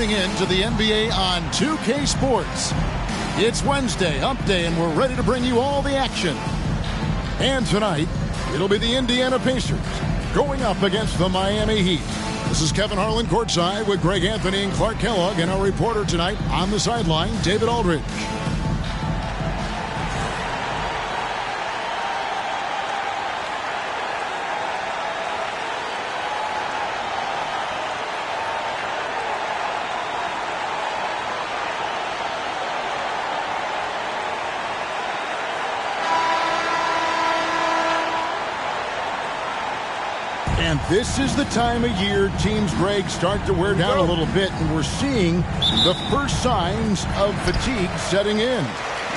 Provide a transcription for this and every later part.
tuning in to the NBA on 2K Sports. It's Wednesday, hump day, and we're ready to bring you all the action. And tonight, it'll be the Indiana Pacers going up against the Miami Heat. This is Kevin Harlan courtside with Greg Anthony and Clark Kellogg, and our reporter tonight on the sideline, David Aldridge. And this is the time of year teams, Greg, start to wear down a little bit, and we're seeing the first signs of fatigue setting in.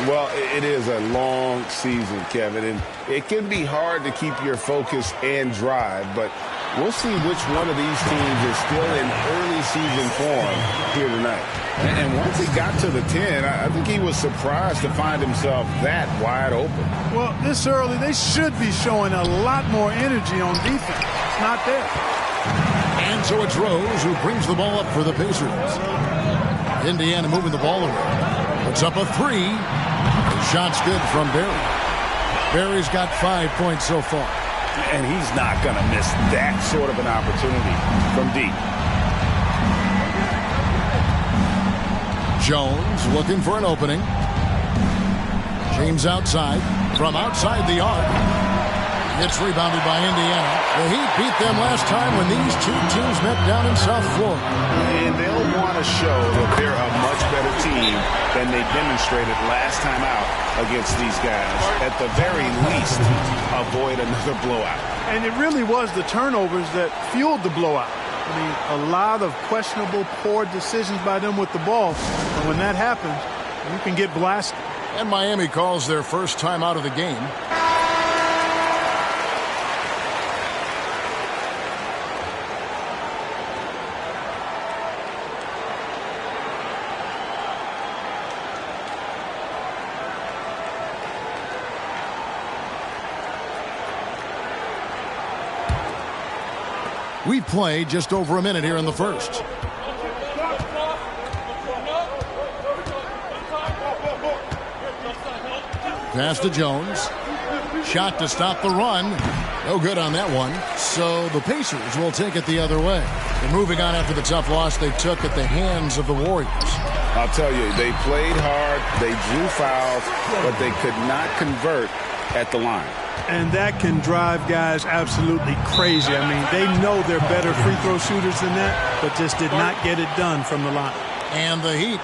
Well, it is a long season, Kevin, and it can be hard to keep your focus and drive, but we'll see which one of these teams is still in early season form here tonight. And once he got to the 10, I think he was surprised to find himself that wide open. Well, this early, they should be showing a lot more energy on defense. It's not there. And so it's Rose who brings the ball up for the Pacers. Indiana moving the ball away. Puts up a three. The shot's good from Barry. Barry's got 5 points so far. And he's not going to miss that sort of an opportunity from deep. Jones looking for an opening. James outside. From outside the arc. It's rebounded by Indiana. The Heat beat them last time when these two teams met down in South Florida. And they'll want to show that they're a much better team than they demonstrated last time out against these guys. At the very least, avoid another blowout. And it really was the turnovers that fueled the blowout. I mean, a lot of questionable, poor decisions by them with the ball. And when that happens, you can get blasted. And Miami calls their first time out of the game. We play just over a minute here in the first. Pass to Jones. Shot to stop the run. No good on that one. So the Pacers will take it the other way. They're moving on after the tough loss they took at the hands of the Warriors. I'll tell you, they played hard, they drew fouls, but they could not convert at the line. And that can drive guys absolutely crazy. I mean, they know they're better free throw shooters than that, but just did not get it done from the line. And the Heat.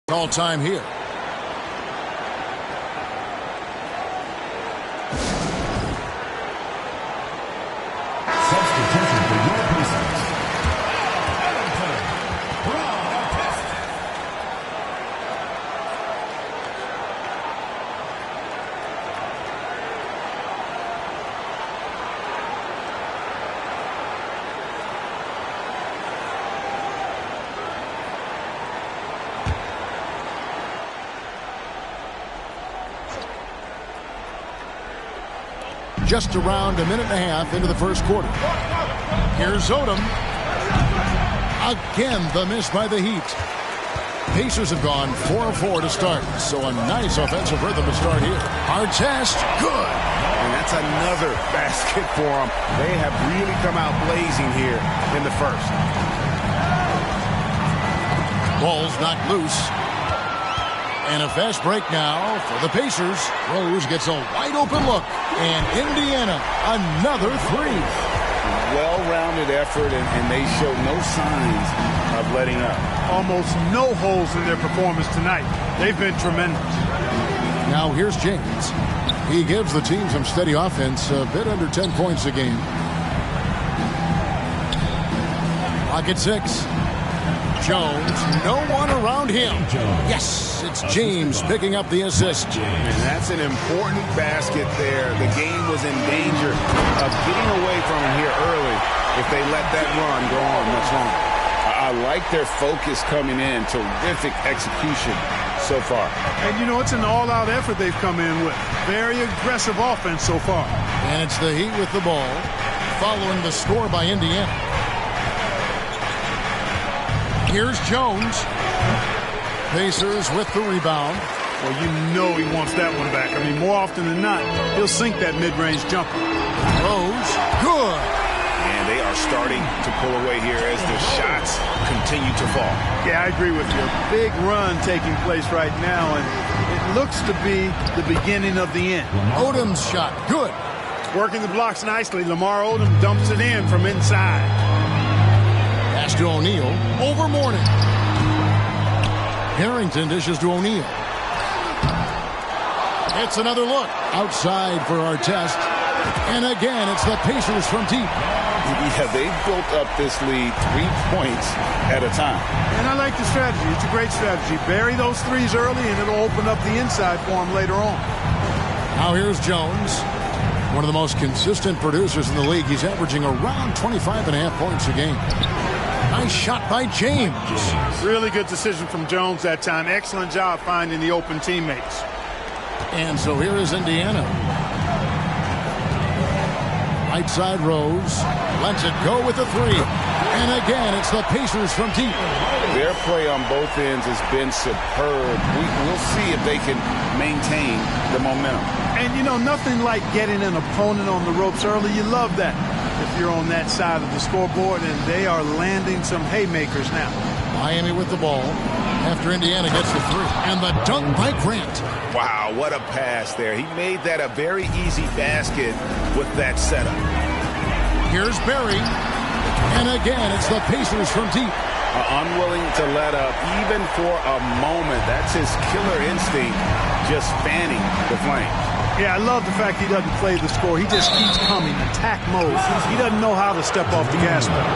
All time here. Substitution for your Pacers. Just around a minute and a half into the first quarter. Here's Odom. Again, the miss by the Heat. Pacers have gone 4 of 4 to start, so a nice offensive rhythm to start here. Artest, good. And that's another basket for them. They have really come out blazing here in the first. Ball's knocked loose. And a fast break now for the Pacers. Rose gets a wide open look. And Indiana, another three. Well-rounded effort, and they show no signs of letting up. Almost no holes in their performance tonight. They've been tremendous. Now here's James. He gives the team some steady offense, a bit under 10 points a game. Clock at 6. Jones, no one around him. Yes, it's James picking up the assist. And that's an important basket there. The game was in danger of getting away from him here early if they let that run go on much longer. I like their focus coming in. Terrific execution so far. And, you know, it's an all-out effort they've come in with. Very aggressive offense so far. And it's the Heat with the ball, following the score by Indiana. Here's Jones. Pacers with the rebound. Well, you know he wants that one back. I mean, more often than not, he'll sink that mid-range jumper. Rose, good. And they are starting to pull away here as the shots continue to fall. Yeah, I agree with you. A big run taking place right now, and it looks to be the beginning of the end. Odom's shot, good. Working the blocks nicely. Lamar Odom dumps it in from inside. Pass to O'Neal, over Mourning. Harrington dishes to O'Neal. It's another look outside for our test. And again, it's the Pacers from deep. Yeah, they've built up this lead 3 points at a time. And I like the strategy. It's a great strategy. Bury those threes early, and it'll open up the inside for them later on. Now here's Jones. One of the most consistent producers in the league. He's averaging around 25.5 points a game. Nice shot by James. Really good decision from Jones that time. Excellent job finding the open teammates. And so here is Indiana. Right side Rose. Lets it go with a three. And again, it's the Pacers from deep. Their play on both ends has been superb. We'll see if they can maintain the momentum. And, you know, nothing like getting an opponent on the ropes early. You love that if you're on that side of the scoreboard, and they are landing some haymakers now. Miami with the ball after Indiana gets the three. And the dunk by Grant. Wow, what a pass there. He made that a very easy basket with that setup. Here's Barry. And again, it's the Pacers from deep. Unwilling to let up even for a moment. That's his killer instinct, just fanning the flames. Yeah, I love the fact he doesn't play the score. He just keeps coming, attack mode. He doesn't know how to step off the gas pedal.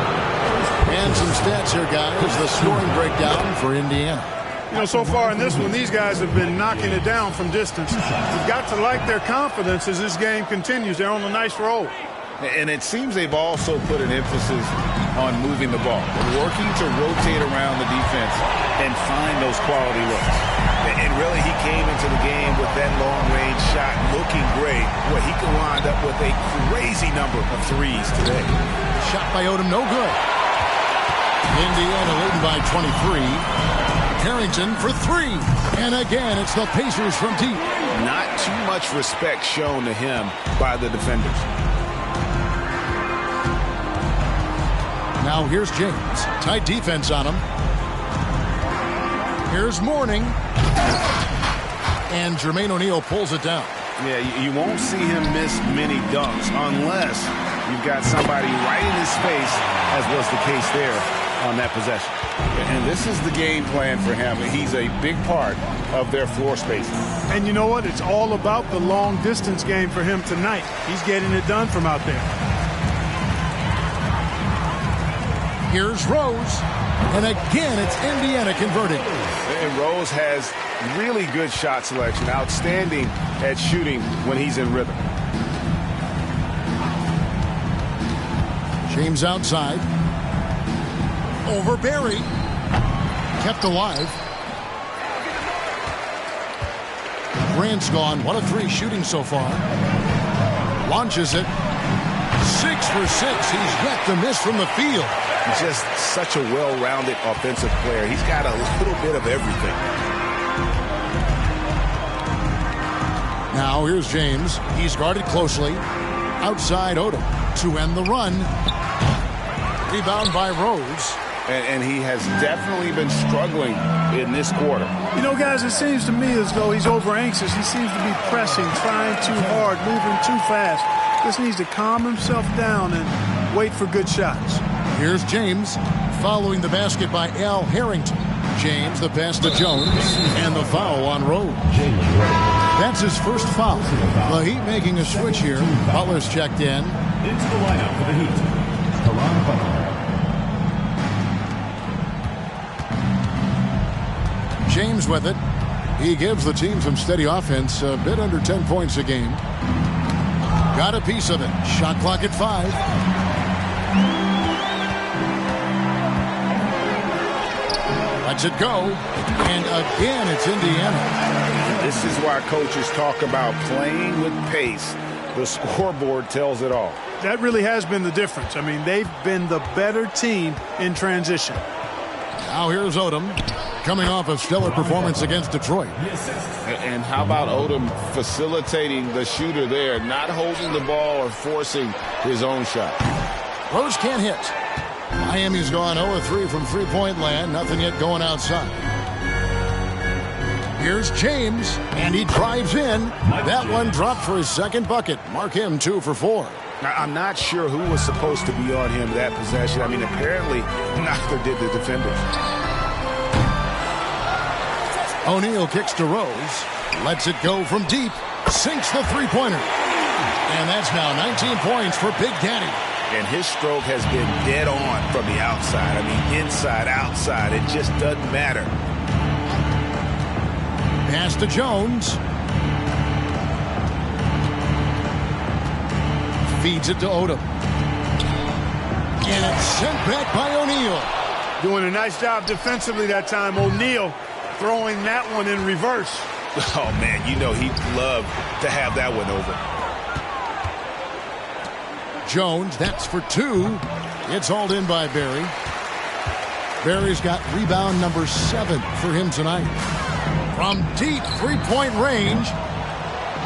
And some stats here, guys. The scoring breakdown for Indiana. You know, so far in this one, these guys have been knocking it down from distance. You've got to like their confidence as this game continues. They're on a nice roll. And it seems they've also put an emphasis on moving the ball, working to rotate around the defense and find those quality looks. And really, he came into the game with that long-range shot looking great. Well, he can wind up with a crazy number of threes today. Shot by Odom, no good. Indiana leading by 23. Harrington for three. And again, it's the Pacers from deep. Not too much respect shown to him by the defenders. Now here's James. Tight defense on him. Here's Mourning. And Jermaine O'Neal pulls it down. Yeah, you won't see him miss many dunks unless you've got somebody right in his face, as was the case there on that possession. And this is the game plan for him. He's a big part of their floor spacing. And you know what? It's all about the long distance game for him tonight. He's getting it done from out there. Here's Rose. And again, it's Indiana converting. And Rose has really good shot selection. Outstanding at shooting when he's in rhythm. James outside. Over Barry. Kept alive. Grant's gone. 1 of 3 shooting so far. Launches it. 6 for 6. He's yet to miss from the field. Just such a well-rounded offensive player. He's got a little bit of everything. Now here's James. He's guarded closely. Outside Odom to end the run. Rebound by Rose. And he has definitely been struggling in this quarter. You know, guys, it seems to me as though he's over-anxious. He seems to be pressing, trying too hard, moving too fast. Just needs to calm himself down and wait for good shots. Here's James following the basket by Harrington. James, the pass to Jones, and the foul on Rose. That's his first foul. The Heat making a switch here. Butler's checked in. Into the lineup for the Heat, Caron Butler. James with it. He gives the team some steady offense, a bit under 10 points a game. Got a piece of it. Shot clock at 5. Lets it go. And again, it's Indiana. This is why coaches talk about playing with pace. The scoreboard tells it all. That really has been the difference. I mean, they've been the better team in transition. Now here's Odom, coming off a stellar performance against Detroit. And how about Odom facilitating the shooter there, not holding the ball or forcing his own shot. Rose can't hit. Miami's gone 0-3 from three-point land. Nothing yet going outside. Here's James, and he drives in. That one dropped for his second bucket. Mark him 2 for 4. Now, I'm not sure who was supposed to be on him that possession. I mean, apparently neither did the defenders. O'Neal kicks to Rose. Lets it go from deep. Sinks the three-pointer. And that's now 19 points for Big Daddy. And his stroke has been dead on from the outside. I mean, inside, outside. It just doesn't matter. Pass to Jones. Feeds it to Odom. And it's sent back by O'Neal. Doing a nice job defensively that time. O'Neal throwing that one in reverse. Oh, man, you know he'd love to have that one over. Jones, that's for 2. It's hauled in by Barry. Barry's got rebound number 7 for him tonight. From deep three-point range.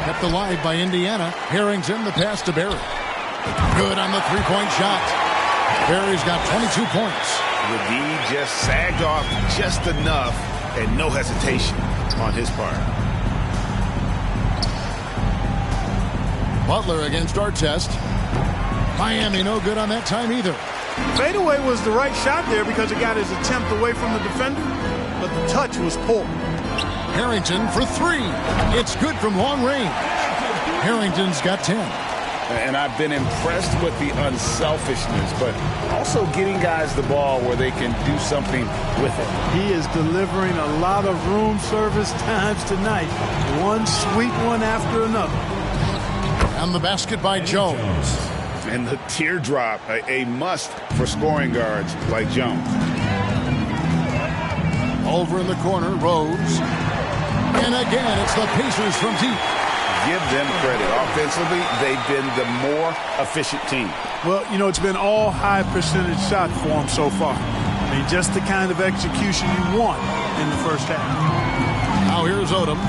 Kept alive by Indiana. Harrington, the pass to Barry. Good on the three-point shot. Barry's got 22 points. The D just sagged off just enough and no hesitation on his part. Butler against Artest. Miami no good on that time either. Fadeaway was the right shot there because it got his attempt away from the defender, but the touch was poor. Harrington for 3. It's good from long range. Harrington's got 10. And I've been impressed with the unselfishness, but also getting guys the ball where they can do something with it. He is delivering a lot of room service times tonight. One sweet one after another. And the basket by Jones. And the teardrop, a must for scoring guards like Jones. Over in the corner, Rose. And again, it's the Pacers from deep. Give them credit. Offensively, they've been the more efficient team. Well, you know, it's been all high percentage shots for them so far. I mean, just the kind of execution you want in the first half. Now here's Odom.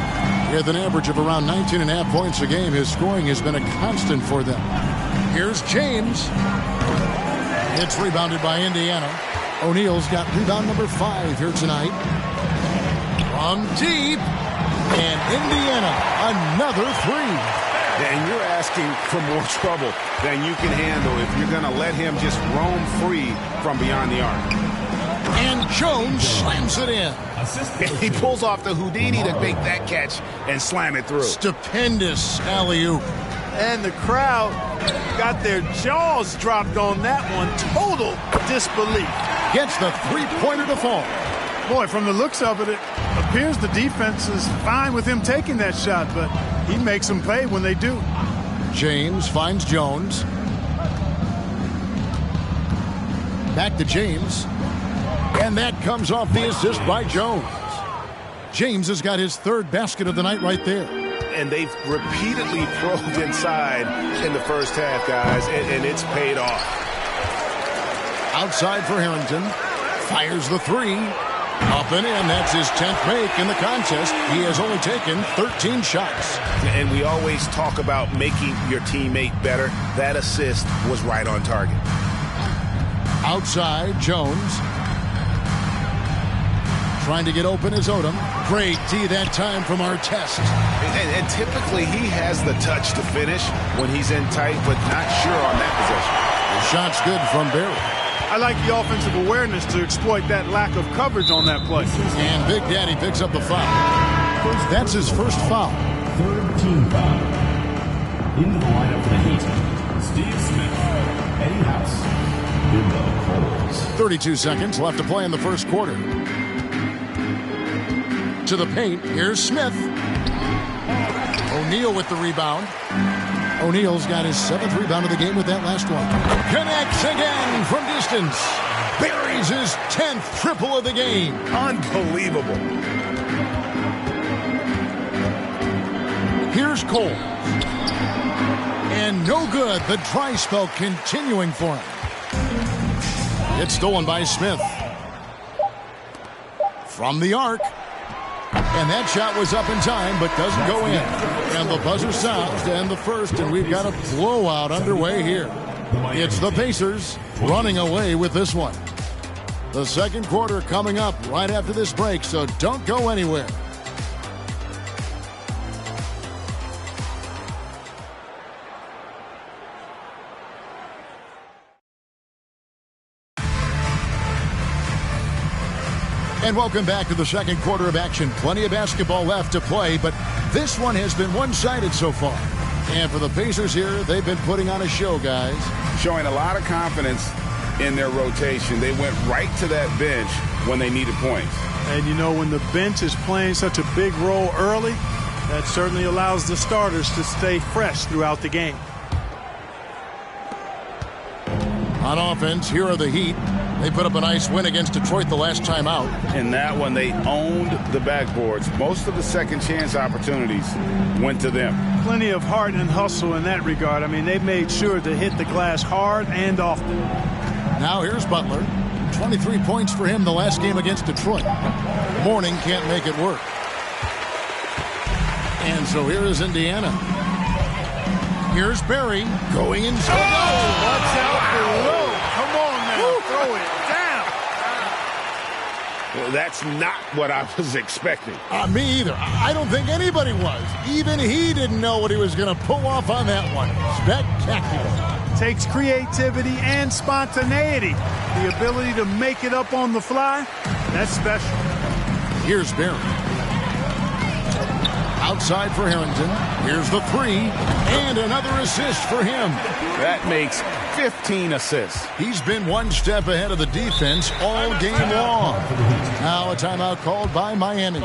With an average of around 19.5 points a game, his scoring has been a constant for them. Here's James. It's rebounded by Indiana. O'Neal's got rebound number 5 here tonight. From deep. And Indiana, another 3. And you're asking for more trouble than you can handle if you're going to let him just roam free from beyond the arc. And Jones slams it in. He pulls off the Houdini to make that catch and slam it through. Stupendous alley-oop. And the crowd got their jaws dropped on that one. Total disbelief. Gets the three-pointer to fall. Boy, from the looks of it, it appears the defense is fine with him taking that shot, but he makes them pay when they do. James finds Jones. Back to James. And that comes off the assist by Jones. James has got his 3rd basket of the night right there. And they've repeatedly probed inside in the first half, guys, and it's paid off. Outside for Harrington. Fires the 3. Up and in. That's his 10th make in the contest. He has only taken 13 shots. And we always talk about making your teammate better. That assist was right on target. Outside, Jones. Trying to get open is Odom. Great D that time from Artest. And typically he has the touch to finish when he's in tight, but not sure on that possession. The shot's good from Barry. I like the offensive awareness to exploit that lack of coverage on that play. And Big Daddy picks up the foul. That's his first foul. third team foul. Into the lineup for the Heat, Steve Smith, Eddie House, Bilbo Coles. 32 seconds left to play in the first quarter. To the paint, here's Smith. O'Neal with the rebound. O'Neal's got his 7th rebound of the game with that last one. Connects again from distance. Buries his 10th triple of the game. Unbelievable. Here's Cole. And no good. The dry spell continuing for him. It's stolen by Smith. From the arc. And that shot was up in time, but doesn't go in. And the buzzer sounds to end the first, and we've got a blowout underway here. It's the Pacers running away with this one. The second quarter coming up right after this break, so don't go anywhere. And welcome back to the second quarter of action. Plenty of basketball left to play, but this one has been one-sided so far. And for the Pacers here, they've been putting on a show, guys. Showing a lot of confidence in their rotation. They went right to that bench when they needed points. And you know, when the bench is playing such a big role early, that certainly allows the starters to stay fresh throughout the game. On offense, here are the Heat. They put up a nice win against Detroit the last time out. In that one, they owned the backboards. Most of the second chance opportunities went to them. Plenty of heart and hustle in that regard. I mean, they made sure to hit the glass hard and often. Now here's Butler. 23 points for him the last game against Detroit. Mourning can't make it work. And so here is Indiana. Here's Barry going inside. Oh, watch out below. Come on now, throw it down. Well, that's not what I was expecting. Me either. I don't think anybody was. Even he didn't know what he was going to pull off on that one. Spectacular. Takes creativity and spontaneity. The ability to make it up on the fly, that's special. Here's Barry. Outside for Harrington. Here's the three. And another assist for him. That makes 15 assists. He's been one step ahead of the defense all game long. Now a timeout called by Miami.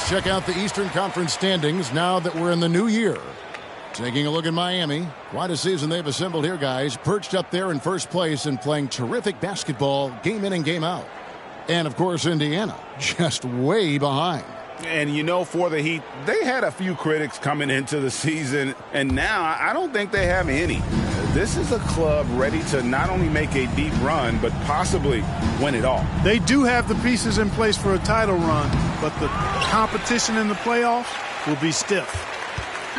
Let's check out the Eastern Conference standings now that we're in the new year. Taking a look at Miami. Quite a season they've assembled here, guys. Perched up there in first place and playing terrific basketball game in and game out. And, of course, Indiana just way behind. And, you know, for the Heat, they had a few critics coming into the season, and now I don't think they have any. This is a club ready to not only make a deep run, but possibly win it all. They do have the pieces in place for a title run, but the competition in the playoffs will be stiff.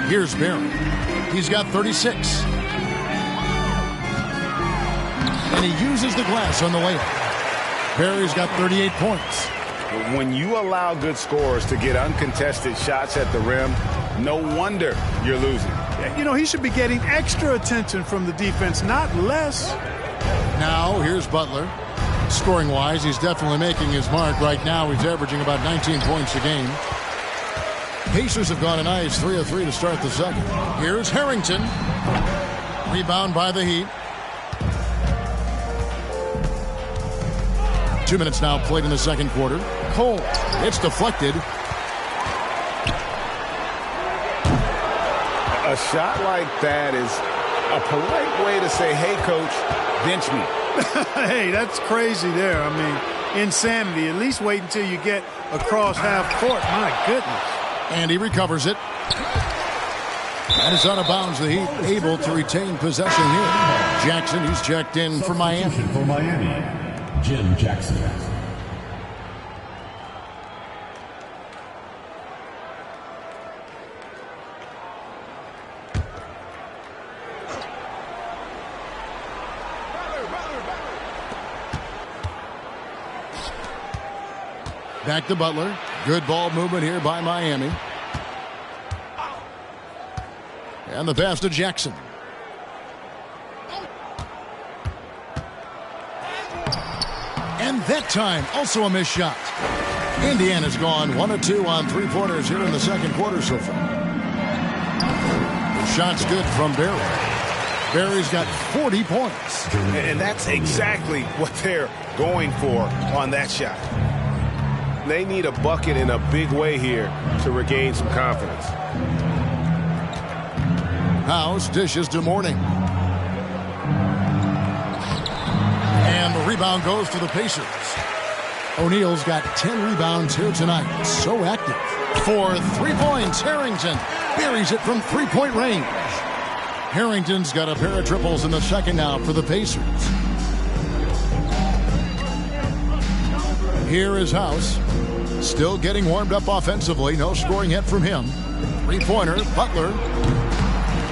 Here's Barry. He's got 36. And he uses the glass on the layup. Barry's got 38 points. When you allow good scorers to get uncontested shots at the rim, no wonder you're losing. You know, he should be getting extra attention from the defense, not less. Now, here's Butler. Scoring-wise, he's definitely making his mark. Right now, he's averaging about 19 points a game. Pacers have gone a nice 3 of 3 to start the second. Here's Harrington. Rebound by the Heat. 2 minutes now played in the second quarter. Cole. It's deflected. A shot like that is a polite way to say, hey, coach, bench me. Hey, that's crazy there. I mean, insanity. At least wait until you get across half court. My goodness. And he recovers it. And it's out of bounds. The Heat able to retain possession here. Jackson, he's checked in for Miami. For Miami, Jim Jackson. Back to Butler. Good ball movement here by Miami. And the pass to Jackson. And that time, also a missed shot. Indiana's gone 1 of 2 on three-pointers here in the second quarter so far. The shot's good from Barry. Barry's got 40 points. And that's exactly what they're going for on that shot. They need a bucket in a big way here to regain some confidence. House dishes to Mourning. And the rebound goes to the Pacers. O'Neal's got 10 rebounds here tonight. So active. For 3 points, Harrington buries it from three-point range. Harrington's got a pair of triples in the second now for the Pacers. Here is House. Still getting warmed up offensively. No scoring yet from him. Three-pointer, Butler.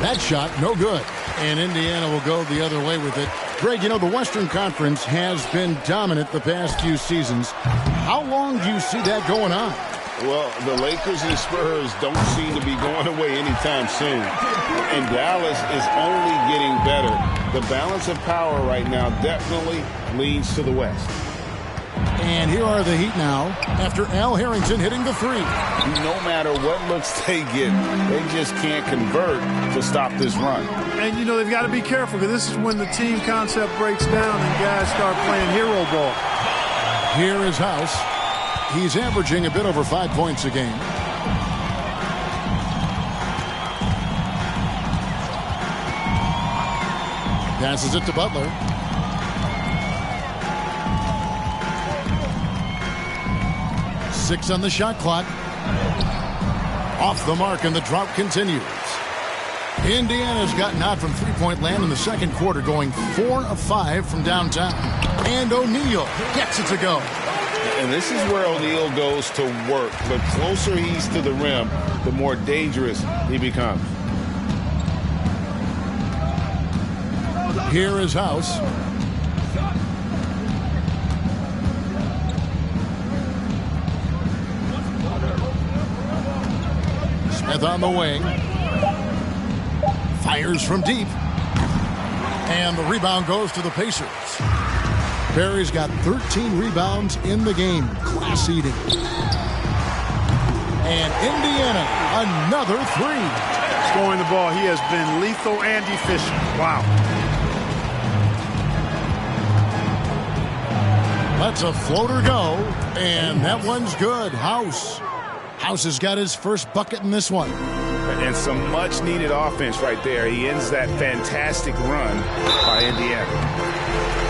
That shot, no good. And Indiana will go the other way with it. Greg, you know, the Western Conference has been dominant the past few seasons. How long do you see that going on? Well, the Lakers and Spurs don't seem to be going away anytime soon. And Dallas is only getting better. The balance of power right now definitely leans to the West. And here are the Heat now after Al Harrington hitting the three. No matter what looks they get, they just can't convert to stop this run. And, you know, they've got to be careful because this is when the team concept breaks down and guys start playing hero ball. Here is House. He's averaging a bit over 5 points a game. Passes it to Butler. Six on the shot clock. Off the mark, and the drought continues. Indiana's gotten out from three-point land in the second quarter, going 4 of 5 from downtown. And O'Neal gets it to go. And this is where O'Neal goes to work. The closer he's to the rim, the more dangerous he becomes. Here is House. Smith on the wing. Fires from deep. And the rebound goes to the Pacers. Barry's got 13 rebounds in the game. Class eating. And Indiana, another three. Scoring the ball, he has been lethal and efficient. Wow. Let's a floater go. And that one's good. House. House has got his first bucket in this one. And some much-needed offense right there. He ends that fantastic run by Indiana.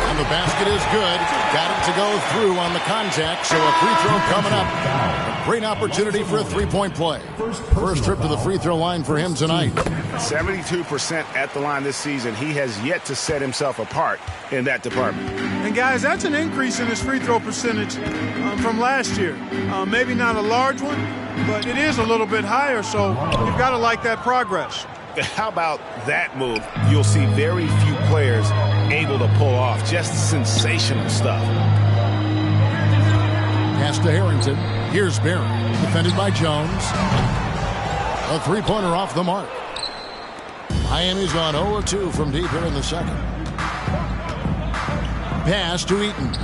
And the basket is good. Got it to go through on the contact, so a free throw coming up. A great opportunity for a three-point play. First trip to the free throw line for him tonight. 72% at the line this season. He has yet to set himself apart in that department. And, guys, that's an increase in his free throw percentage from last year. Maybe not a large one, but it is a little bit higher, so you've got to like that progress. How about that move? You'll see very few players able to pull off just sensational stuff. Pass to Harrington. Here's Barry, defended by Jones. A three-pointer off the mark. Miami's gone 0 of 2 from deep here in the second. Pass to Eaton.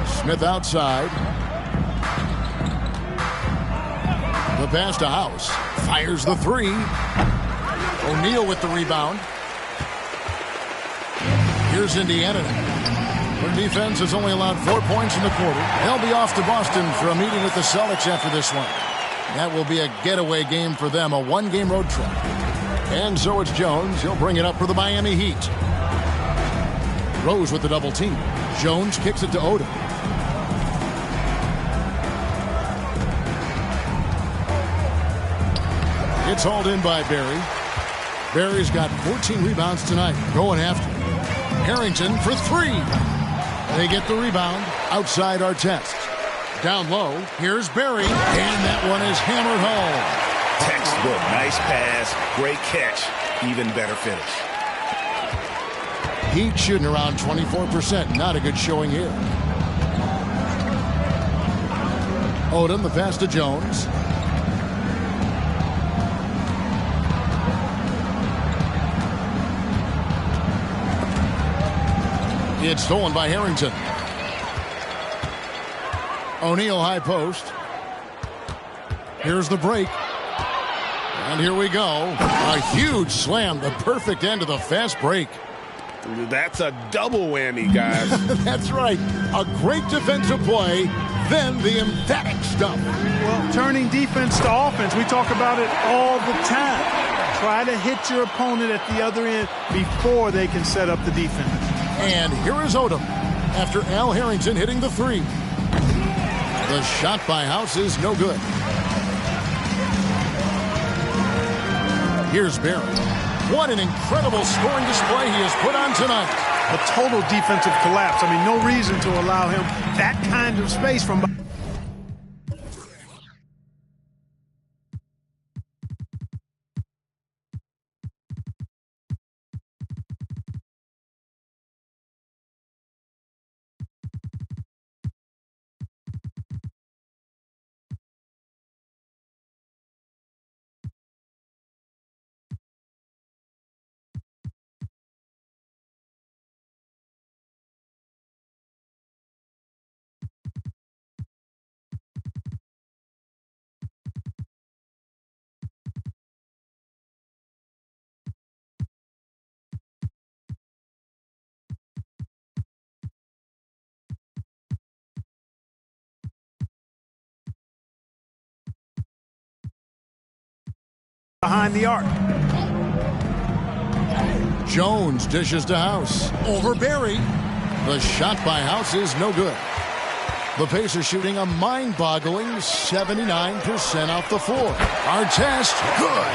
Smith outside. The pass to House. Fires the three. O'Neal with the rebound. Here's Indiana. Their defense has only allowed 4 points in the quarter. They'll be off to Boston for a meeting with the Celtics after this one. That will be a getaway game for them, a one-game road trip. And so it's Jones. He'll bring it up for the Miami Heat. Rose with the double team. Jones kicks it to Odom. It's hauled in by Barry. Barry's got 14 rebounds tonight. Going after Harrington for three. They get the rebound outside Artest. Down low, here's Barry, and that one is hammered home. Textbook, nice pass, great catch, even better finish. Heat shooting around 24%. Not a good showing here. Odom, the pass to Jones. It's stolen by Harrington. O'Neal high post. Here's the break. And here we go. A huge slam. The perfect end of the fast break. That's a double whammy, guys. That's right. A great defensive play, then the emphatic stuff. Well, turning defense to offense, we talk about it all the time. Try to hit your opponent at the other end before they can set up the defense. And here is Odom after Al Harrington hitting the three. The shot by House is no good. Here's Barry. What an incredible scoring display he has put on tonight. A total defensive collapse. I mean, no reason to allow him that kind of space from behind the arc. Jones dishes to House. Over Barry. The shot by House is no good. The Pacers shooting a mind-boggling 79% off the floor. Artest, good.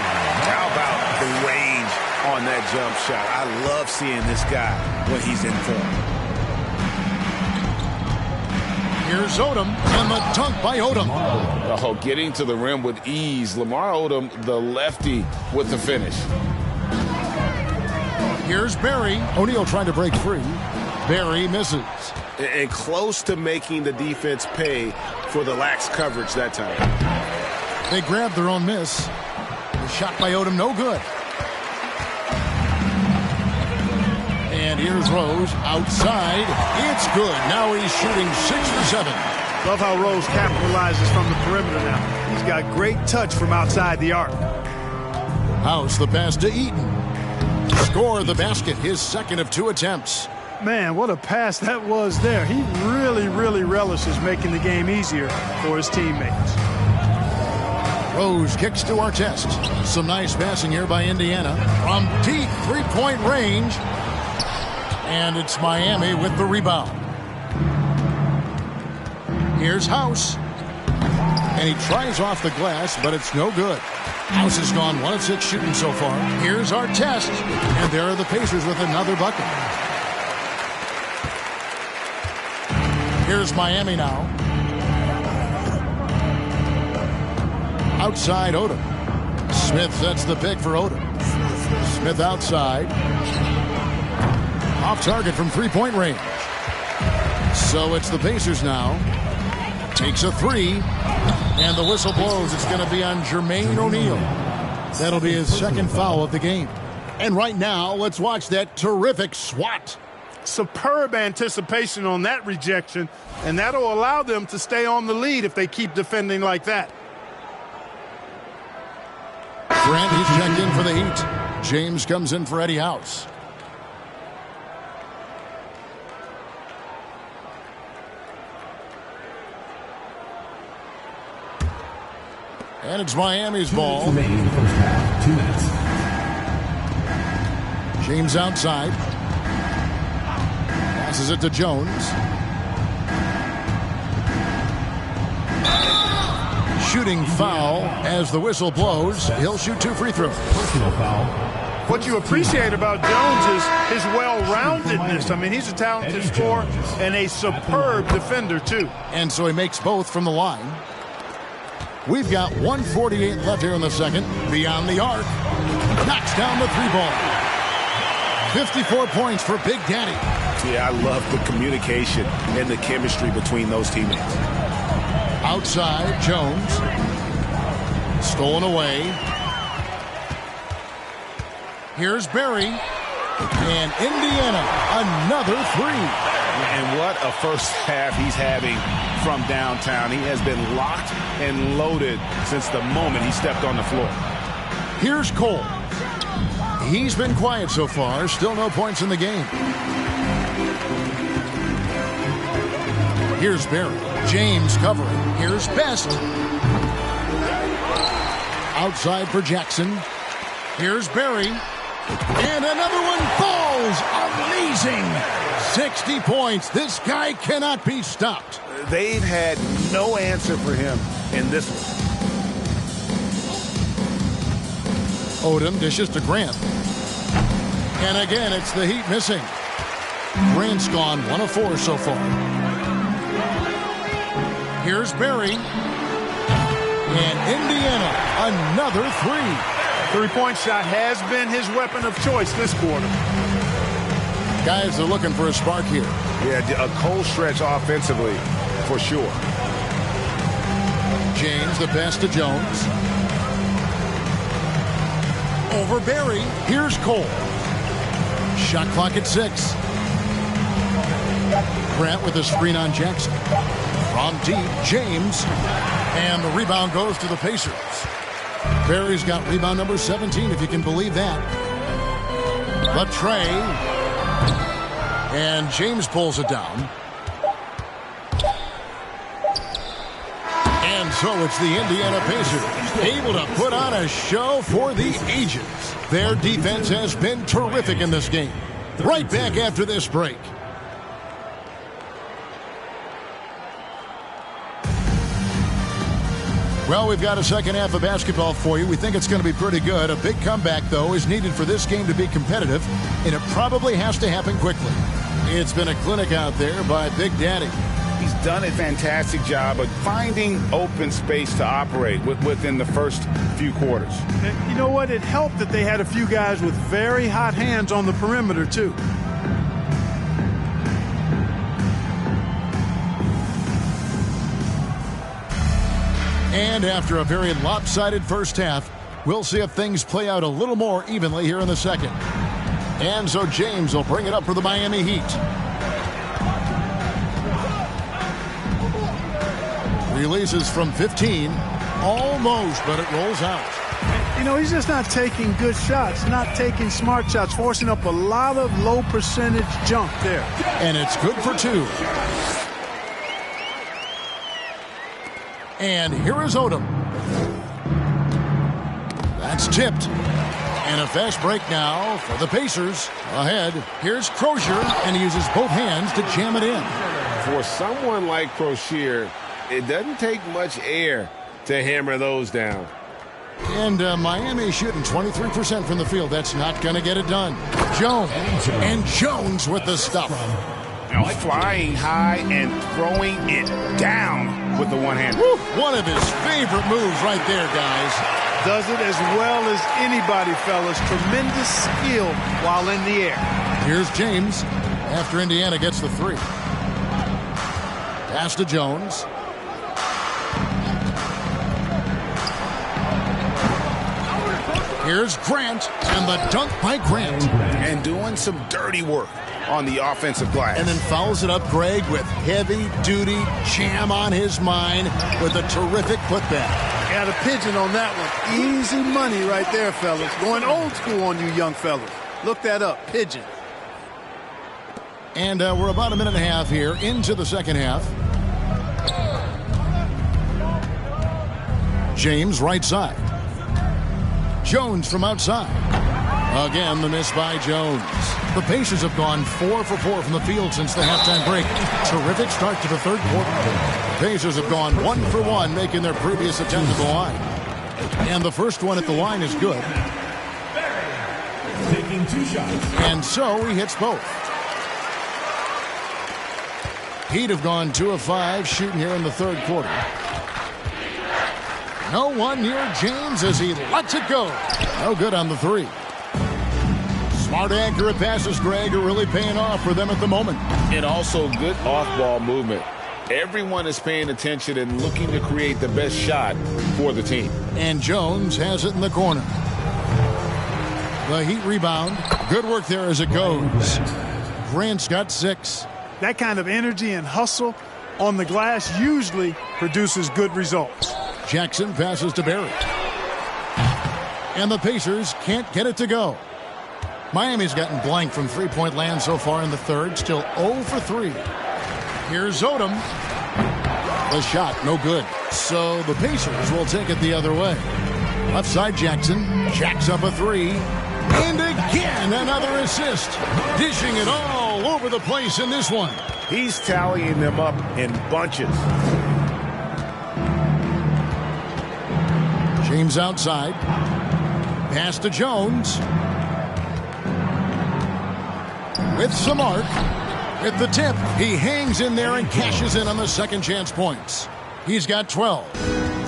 How about the range on that jump shot? I love seeing this guy when he's in form. Here's Odom, and the dunk by Odom. Oh, getting to the rim with ease. Lamar Odom, the lefty, with the finish. Here's Barry. O'Neal trying to break free. Barry misses. And close to making the defense pay for the lax coverage that time. They grabbed their own miss. The shot by Odom, no good. And here's Rose outside. It's good. Now he's shooting 6 for 7. Love how Rose capitalizes from the perimeter now. He's got great touch from outside the arc. House, the pass to Eaton. Score the basket, his second of 2 attempts. Man, what a pass that was there. He really, really relishes making the game easier for his teammates. Rose kicks to Artest. Some nice passing here by Indiana. From deep three-point range. And it's Miami with the rebound. Here's House. And he tries off the glass, but it's no good. House has gone 1 of 6 shooting so far. Here's Artest. And there are the Pacers with another bucket. Here's Miami now. Outside Odom. Smith sets the pick for Odom. Smith outside. Off target from three-point range. So it's the Pacers now. Takes a three. And the whistle blows. It's going to be on Jermaine O'Neal. That'll be his second foul of the game. And right now, let's watch that terrific swat. Superb anticipation on that rejection, and that'll allow them to stay on the lead if they keep defending like that. Grant, he's checked in for the Heat. James comes in for Eddie House. And it's Miami's ball. Remaining in the first half, 2 minutes. James outside. Passes it to Jones. Shooting foul as the whistle blows. He'll shoot 2 free throws. Personal foul. What you appreciate about Jones is his well-roundedness. I mean, he's a talented scorer and a superb defender, too. And so he makes both from the line. We've got 1:48 left here in the second. Beyond the arc. Knocks down the 3-ball. 54 points for Big Daddy. Yeah, I love the communication and the chemistry between those teammates. Outside, Jones. Stolen away. Here's Barry. And Indiana, another 3. And what a first half he's having from downtown. He has been locked and loaded since the moment he stepped on the floor. Here's Cole. He's been quiet so far. Still no points in the game. Here's Barry. James covering. Here's Best. Outside for Jackson. Here's Barry. And another one falls. Amazing. 60 points. This guy cannot be stopped. They've had no answer for him in this one. Odom dishes to Grant. And again, it's the Heat missing. Grant's gone 1 of 4 so far. Here's Barry. And Indiana, another 3. Three-point shot has been his weapon of choice this quarter. Guys are looking for a spark here. Yeah, a cold stretch offensively, for sure. James, the pass to Jones. Over Barry. Here's Cole. Shot clock at 6. Grant with a screen on Jackson. From deep, James. And the rebound goes to the Pacers. Barry's got rebound number 17, if you can believe that. The tray. And James pulls it down. And so it's the Indiana Pacers able to put on a show for the ages. Their defense has been terrific in this game. Right back after this break. Well, we've got a second half of basketball for you. We think it's going to be pretty good. A big comeback, though, is needed for this game to be competitive, and it probably has to happen quickly. It's been a clinic out there by Big Daddy. He's done a fantastic job of finding open space to operate within the first few quarters. And you know what? It helped that they had a few guys with very hot hands on the perimeter, too. And after a very lopsided first half, we'll see if things play out a little more evenly here in the second. And so James will bring it up for the Miami Heat. Releases from 15. Almost, but it rolls out. You know, he's just not taking good shots, not taking smart shots, forcing up a lot of low percentage junk there. And it's good for 2. And here is Odom. That's tipped. And a fast break now for the Pacers. Ahead, here's Crozier, and he uses both hands to jam it in. For someone like Crozier, it doesn't take much air to hammer those down. And Miami shooting 23% from the field. That's not going to get it done. Jones. And Jones with the stuff. Flying high and throwing it down with the one hand. Woo, one of his favorite moves right there, guys. Does it as well as anybody, fellas. Tremendous skill while in the air. Here's James after Indiana gets the 3. Pass to Jones. Here's Grant, and the dunk by Grant. And doing some dirty work on the offensive glass. And then fouls it up Greg with heavy-duty jam on his mind with a terrific putback. Got a pigeon on that one. Easy money right there, fellas. Going old school on you young fellas. Look that up, pigeon. And we're about a minute and a half here into the second half. James right side. Jones from outside. Again, the miss by Jones. The Pacers have gone 4 for 4 from the field since the halftime break. Terrific start to the third quarter. The Pacers have gone 1 for 1, making their previous attempt at the line. And the first one at the line is good. Taking 2 shots. And so he hits both. Heat have gone 2 of 5 shooting here in the third quarter. No one near James as he lets it go. No good on the 3. Smart, accurate passes, Greg, are really paying off for them at the moment. And also good off-ball movement. Everyone is paying attention and looking to create the best shot for the team. And Jones has it in the corner. The Heat rebound. Good work there as it goes. Grant's got 6. That kind of energy and hustle on the glass usually produces good results. Jackson passes to Barry. And the Pacers can't get it to go. Miami's gotten blank from three-point land so far in the third. Still 0 for 3. Here's Odom. The shot, no good. So the Pacers will take it the other way. Left side Jackson. Jacks up a 3. And again, another assist. Dishing it all over the place in this one. He's tallying them up in bunches. James outside. Pass to Jones. With some arc. With the tip, he hangs in there and cashes in on the second chance points. He's got 12.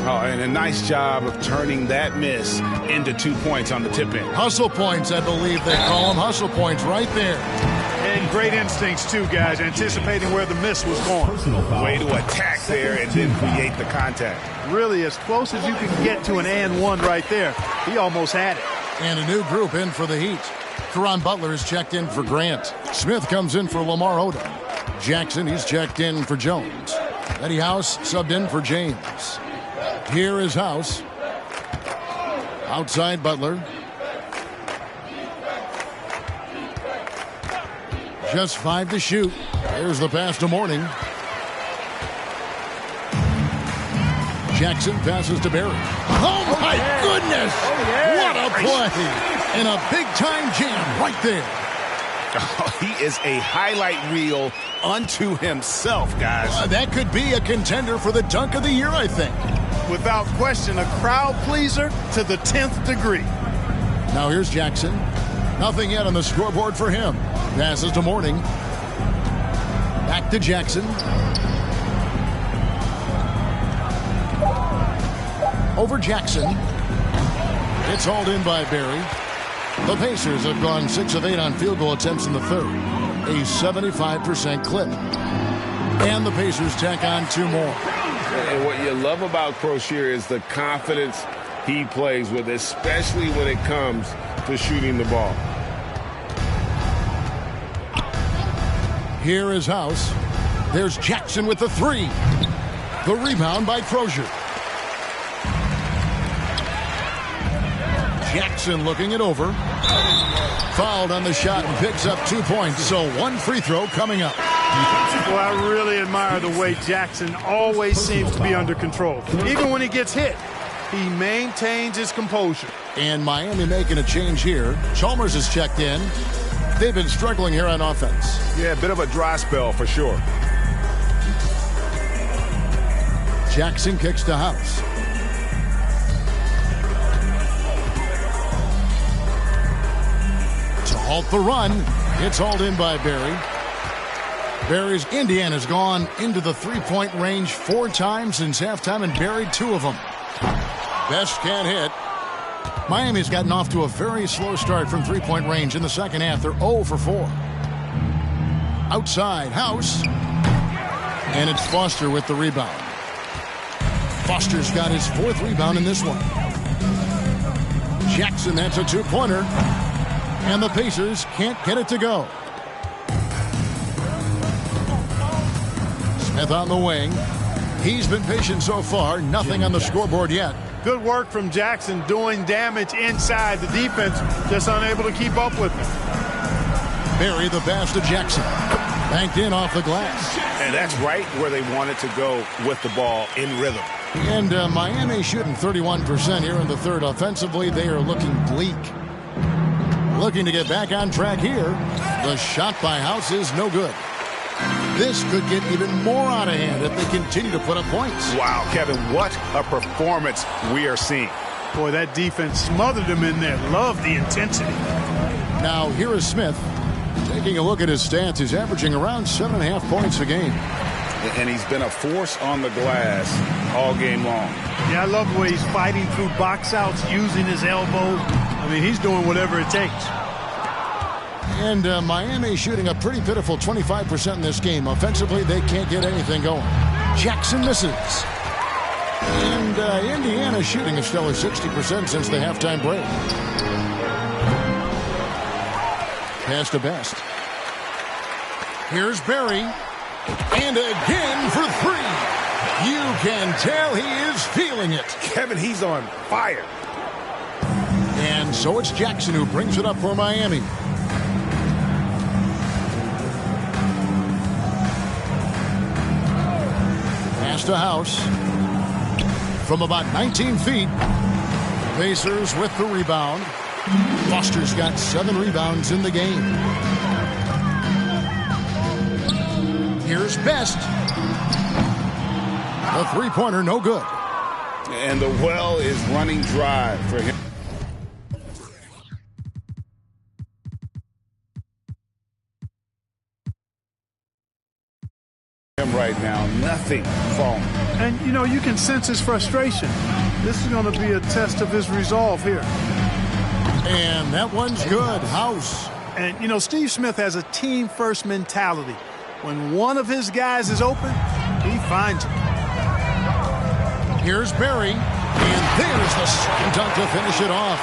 Oh, and a nice job of turning that miss into 2 points on the tip in. Hustle points, I believe they call them. Hustle points right there. And great instincts, too, guys, anticipating where the miss was going. Way to attack there and then create the contact. Really as close as you can get to an and one right there. He almost had it. And a new group in for the Heat. Caron Butler is checked in for Grant. Smith comes in for Lamar Odom. Jackson, he's checked in for Jones. Eddie House subbed in for James. Here is House. Outside Butler. Just 5 to shoot. Here's the pass to Mourning. Jackson passes to Barry. Oh, my goodness! What a play! And a big-time jam right there. Oh, he is a highlight reel unto himself, guys. That could be a contender for the dunk of the year, I think. Without question, a crowd pleaser to the 10th degree. Now here's Jackson. Nothing yet on the scoreboard for him. Passes to Mourning. Back to Jackson. Over Jackson. It's hauled in by Barry. The Pacers have gone 6 of 8 on field goal attempts in the third. A 75% clip. And the Pacers tack on 2 more. And what you love about Crozier is the confidence he plays with, especially when it comes to shooting the ball. Here is House. There's Jackson with the 3. The rebound by Crozier. Jackson looking it over. Fouled on the shot and picks up 2 points. So one free throw coming up. Well, I really admire the way Jackson always seems to be under control. Even when he gets hit, he maintains his composure. And Miami making a change here. Chalmers has checked in. They've been struggling here on offense. Yeah, a bit of a dry spell for sure. Jackson kicks to House. To halt the run. It's hauled in by Barry. Barry's Indiana's gone into the three-point range 4 times since halftime and buried 2 of them. Best can't hit. Miami's gotten off to a very slow start from three-point range in the second half. They're 0 for 4. Outside, House. And it's Foster with the rebound. Foster's got his 4th rebound in this one. Jackson, that's a 2-pointer. And the Pacers can't get it to go. Smith on the wing. He's been patient so far. Nothing on the scoreboard yet. Good work from Jackson doing damage inside. The defense just unable to keep up with him. Barry the pass to Jackson. Banked in off the glass. And that's right where they wanted to go with the ball in rhythm. And Miami shooting 31% here in the third. Offensively, they are looking bleak. Looking to get back on track here. The shot by House is no good. This could get even more out of hand if they continue to put up points. Wow, Kevin, what a performance we are seeing. Boy, that defense smothered him in there. Love the intensity. Now, here is Smith. Taking a look at his stats, he's averaging around 7.5 points a game. And he's been a force on the glass all game long. Yeah, I love the way he's fighting through box outs, using his elbows. I mean, he's doing whatever it takes. And Miami shooting a pretty pitiful 25% in this game. Offensively, they can't get anything going. Jackson misses. And Indiana shooting a stellar 60% since the halftime break. Pass to Best. Here's Barry. And again for 3. You can tell he is feeling it. Kevin, he's on fire. And so it's Jackson who brings it up for Miami. Pass to House. From about 19 feet. Pacers with the rebound. Foster's got 7 rebounds in the game. Here's Best. The three-pointer, no good. And the well is running dry for him. Right now, nothing falling. And, you know, you can sense his frustration. This is going to be a test of his resolve here. And that one's good. House. And, you know, Steve Smith has a team-first mentality. When one of his guys is open, he finds him. Here's Barry. And there's the slam dunk to finish it off.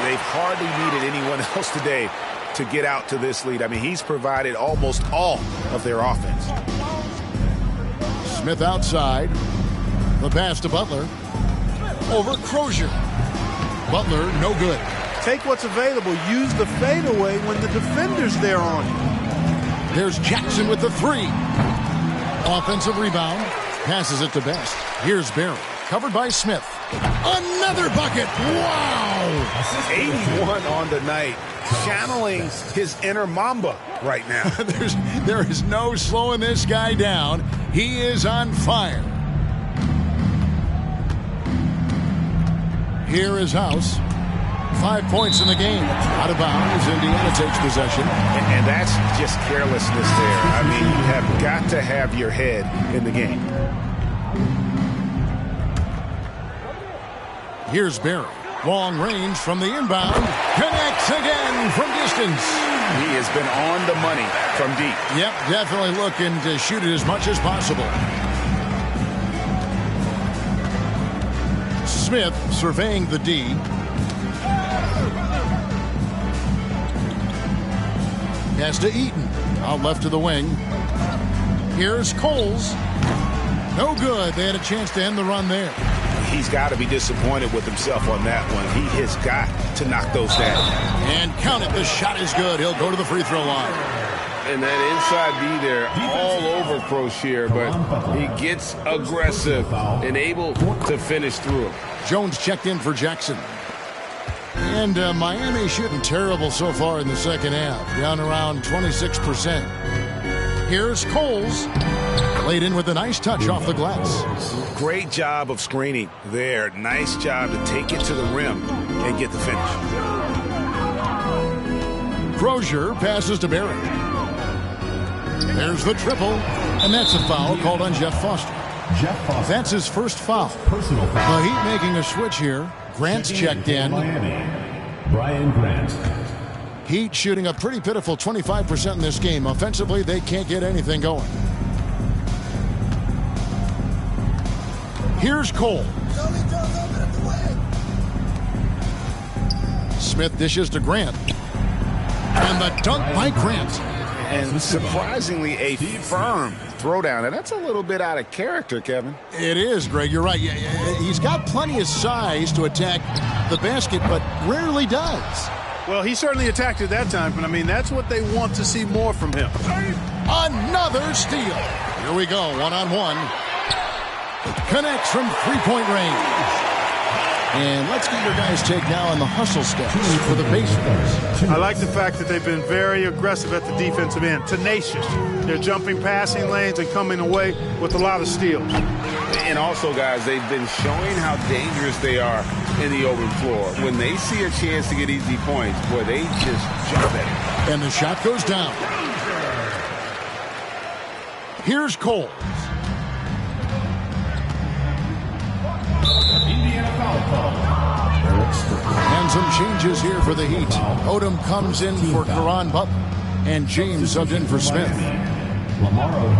They've hardly needed anyone else today to get out to this lead. I mean, he's provided almost all of their offense. Smith outside. The pass to Butler. Over Crozier. Butler, no good. Take what's available. Use the fadeaway when the defender's there on you. There's Jackson with the 3. Offensive rebound. Passes it to Best. Here's Barry. Covered by Smith. Another bucket. Wow. 81 on the night. Channeling his inner Mamba right now. There is no slowing this guy down. He is on fire. Here is House. 5 points in the game. Out of bounds. Indiana takes possession. And that's just carelessness there. I mean, you have got to have your head in the game. Here's Barry. Long range from the inbound. Connects again from distance. He has been on the money from deep. Yep, definitely looking to shoot it as much as possible. Smith surveying the D. Pass to Eaton. Out left to the wing. Here's Coles. No good. They had a chance to end the run there. He's got to be disappointed with himself on that one. He has got to knock those down. And count it. The shot is good. He'll go to the free throw line. And that inside B there all over Crocier, but he gets aggressive and able to finish through him. Jones checked in for Jackson. And Miami shooting terrible so far in the second half, down around 26%. Here's Coles, laid in with a nice touch off the glass. Great job of screening there. Nice job to take it to the rim and get the finish. Crozier passes to Barry. There's the triple, and that's a foul called on Jeff Foster. That's his first foul. Personal foul. The Heat making a switch here. Grant's checked in. Miami, Brian Grant. Heat shooting a pretty pitiful 25% in this game. Offensively, they can't get anything going. Here's Cole. Smith dishes to Grant. And the dunk by Grant. And surprisingly, a firm throwdown. And that's a little bit out of character, Kevin. It is, Greg. You're right. He's got plenty of size to attack the basket, but rarely does. Well, he certainly attacked it that time, but, I mean, that's what they want to see more from him. Another steal. Here we go, one-on-one. Connects from three-point range. And let's get your guys' take now on the hustle steps for the Pacers. I like the fact that they've been very aggressive at the defensive end, tenacious. They're jumping passing lanes and coming away with a lot of steals. And also, guys, they've been showing how dangerous they are in the open floor. When they see a chance to get easy points, boy, they just jump at it. And the shot goes down. Here's Cole. And some changes here for the Heat. Odom comes in for Caron Butler. And James subbed in for Smith. Lamaro,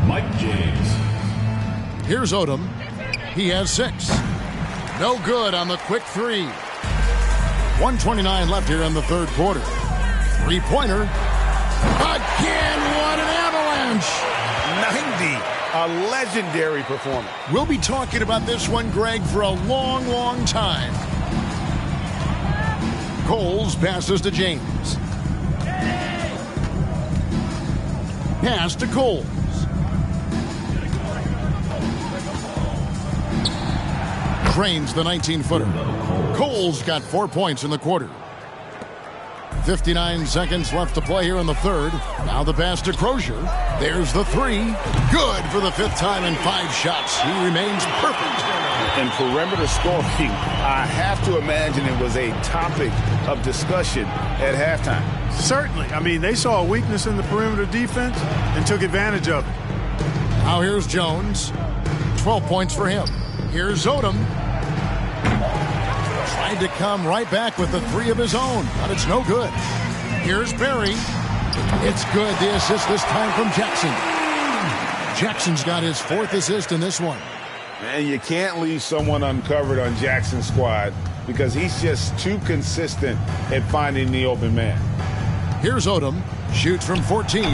Mike James. Here's Odom. He has 6. No good on the quick three. 1:29 left here in the third quarter. Three-pointer. Again, what an avalanche. 90. A legendary performance. We'll be talking about this one, Greg, for a long, long time. Coles passes to James. Pass to Coles. Drains the 19-footer. Coles got 4 points in the quarter. 59 seconds left to play here in the third. Now the pass to Crozier. There's the three. Good for the 5th time in 5 shots. He remains perfect. And perimeter scoring, I have to imagine it was a topic of discussion at halftime. Certainly. I mean, they saw a weakness in the perimeter defense and took advantage of it. Now here's Jones. 12 points for him. Here's Odom. Tried to come right back with the 3 of his own, but it's no good. Here's Barry. It's good. The assist this time from Jackson. Jackson's got his 4th assist in this one. Man, you can't leave someone uncovered on Jackson's squad because he's just too consistent at finding the open man. Here's Odom. Shoots from 14.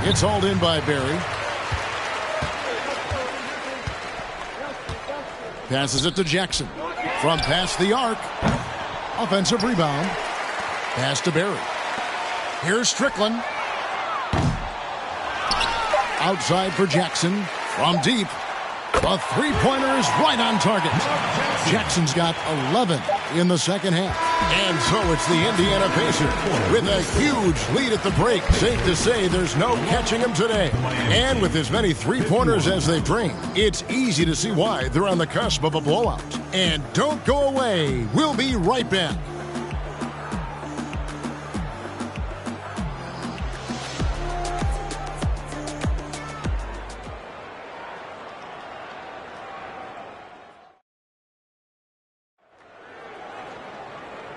It's hauled in by Barry. Passes it to Jackson. From past the arc. Offensive rebound. Pass to Barry. Here's Strickland. Outside for Jackson. From deep. The three-pointer is right on target. Jackson's got 11 in the second half. And so it's the Indiana Pacers with a huge lead at the break. Safe to say there's no catching them today. And with as many three-pointers as they bring, it's easy to see why they're on the cusp of a blowout. And don't go away. We'll be right back.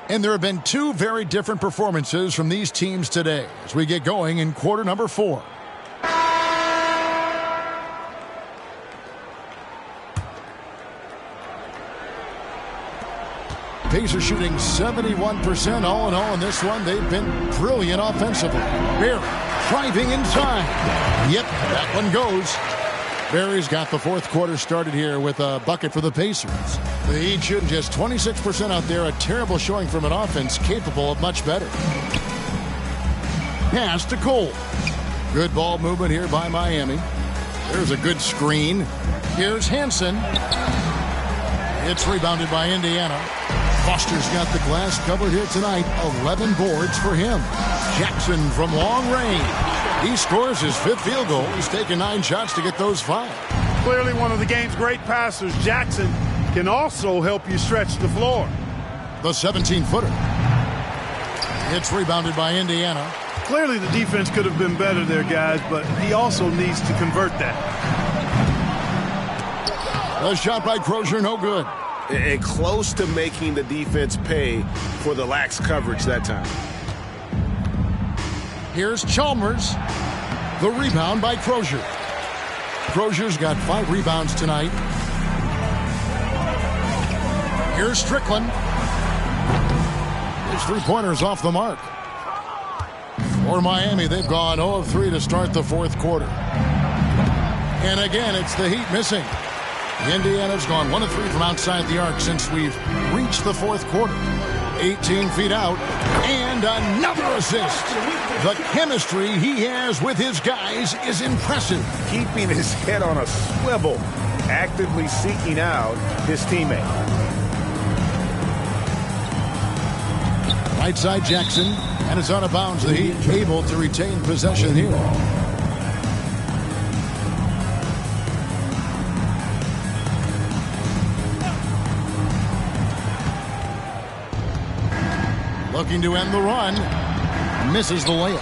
And there have been 2 very different performances from these teams today as we get going in quarter number 4. Pacers shooting 71% all in all in this one. They've been brilliant offensively. Barry driving inside. Yep, that one goes. Barry's got the fourth quarter started here with a bucket for the Pacers. The Heat shooting just 26% out there. A terrible showing from an offense capable of much better. Pass to Cole. Good ball movement here by Miami. There's a good screen. Here's Hansen. It's rebounded by Indiana. Foster's got the glass covered here tonight. 11 boards for him. Jackson from long range. He scores his fifth field goal. He's taken 9 shots to get those 5. Clearly one of the game's great passers. Jackson can also help you stretch the floor. The 17-footer. It's rebounded by Indiana. Clearly the defense could have been better there, guys, but he also needs to convert that. The shot by Crozier, no good. And close to making the defense pay for the lax coverage that time. Here's Chalmers. The rebound by Crozier. Crozier's got 5 rebounds tonight. Here's Strickland. His three-pointer's off the mark. For Miami, they've gone 0 of 3 to start the fourth quarter. And again, it's the Heat missing. Indiana's gone 1 of 3 from outside the arc since we've reached the fourth quarter. 18 feet out, and another assist. The chemistry he has with his guys is impressive. Keeping his head on a swivel, actively seeking out his teammate. Right side Jackson, and it's out of bounds. The Heat able to retain possession here. Looking to end the run. Misses the layup.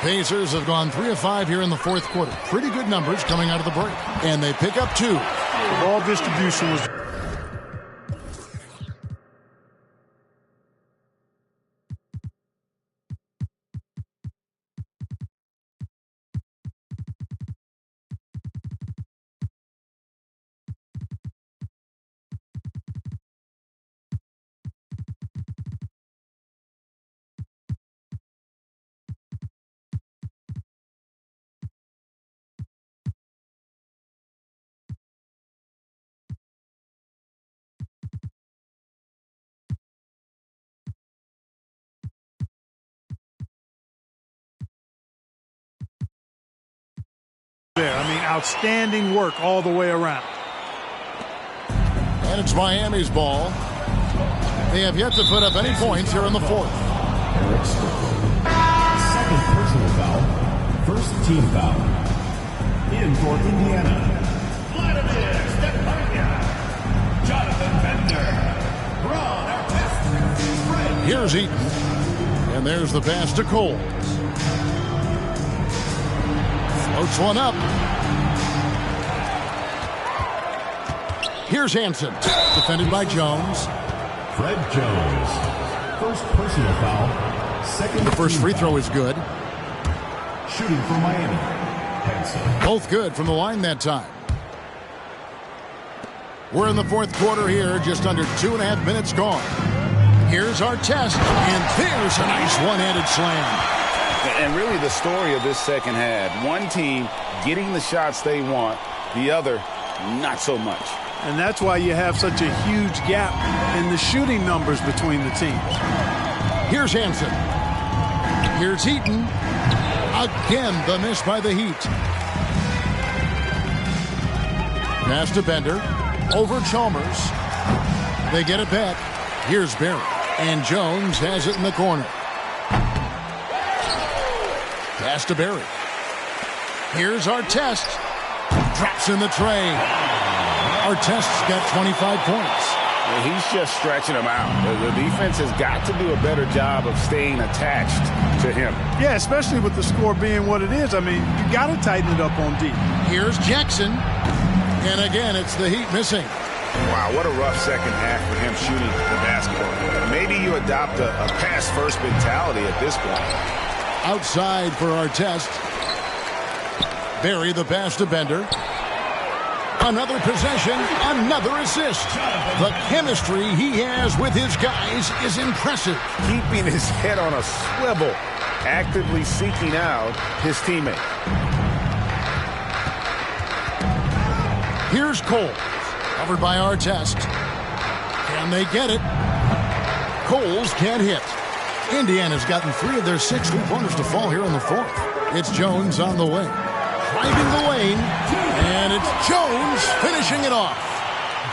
Pacers have gone 3 of 5 here in the fourth quarter. Pretty good numbers coming out of the break. And they pick up 2. Ball distribution was... outstanding work all the way around. And it's Miami's ball. They have yet to put up any points here in the fourth. Second personal foul. First team foul. In for Indiana. Vladimir Stepania. Jonathan Bender. Ron Artest. Here's Eaton. And there's the pass to Cole. Floats one up. Here's Hansen. Defended by Jones. Fred Jones. First personal foul. Second. The first free throw is good. Shooting for Miami. Hansen. Both good from the line that time. We're in the fourth quarter here. Just under 2.5 minutes gone. Here's our test. And there's a nice one-handed slam. And really the story of this second half. One team getting the shots they want. The other, not so much. And that's why you have such a huge gap in the shooting numbers between the teams. Here's Hansen. Here's Eaton. Again, the miss by the Heat. Pass to Bender. Over Chalmers. They get it back. Here's Barry. And Jones has it in the corner. Pass to Barry. Here's Artest. Drops in the tray. Artest's got 25 points. He's just stretching them out. The defense has got to do a better job of staying attached to him. Yeah, especially with the score being what it is. I mean, you got to tighten it up on D. Here's Jackson. And again, it's the Heat missing. Wow, what a rough second half for him shooting the basketball. Maybe you adopt a pass-first mentality at this point. Outside for Artest. Barry the pass to Bender. Another possession, another assist. The chemistry he has with his guys is impressive. Keeping his head on a swivel, actively seeking out his teammate. Here's Cole. Covered by Artest. Can they get it? Coles can't hit. Indiana's gotten 3 of their 6 three-pointers to fall here in the 4th. It's Jones on the wing. Driving the lane. And it's Jones finishing it off.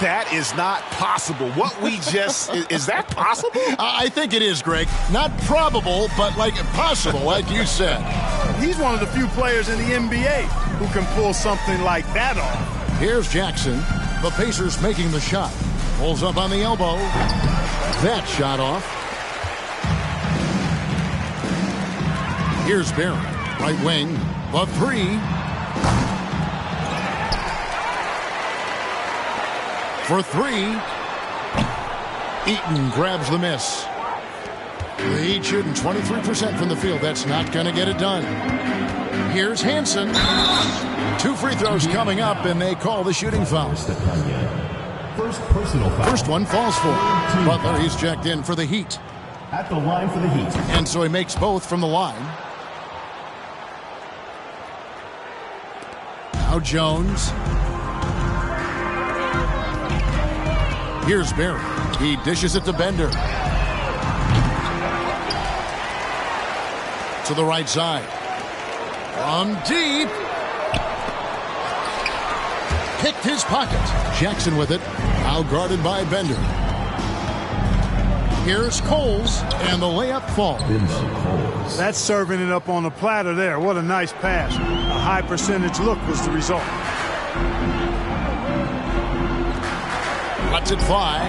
That is not possible. What we just... is that possible? I think it is, Greg. Not probable, but like possible, like you said. He's one of the few players in the NBA who can pull something like that off. Here's Jackson. The Pacers making the shot. Pulls up on the elbow. That shot off. Here's Barry. Right wing. The 3. For 3. Eaton grabs the miss. The Heat shooting 23% from the field. That's not going to get it done. Here's Hansen. 2 free throws coming up, and they call the shooting foul. First personal foul. First one falls for Butler. He's checked in for the Heat. At the line for the Heat. And so he makes both from the line. Now Jones. Here's Barry. He dishes it to Bender. To the right side. From deep. Picked his pocket. Jackson with it. Now guarded by Bender. Here's Coles. And the layup falls. That's serving it up on the platter there. What a nice pass. A high percentage look was the result. Lets it fly.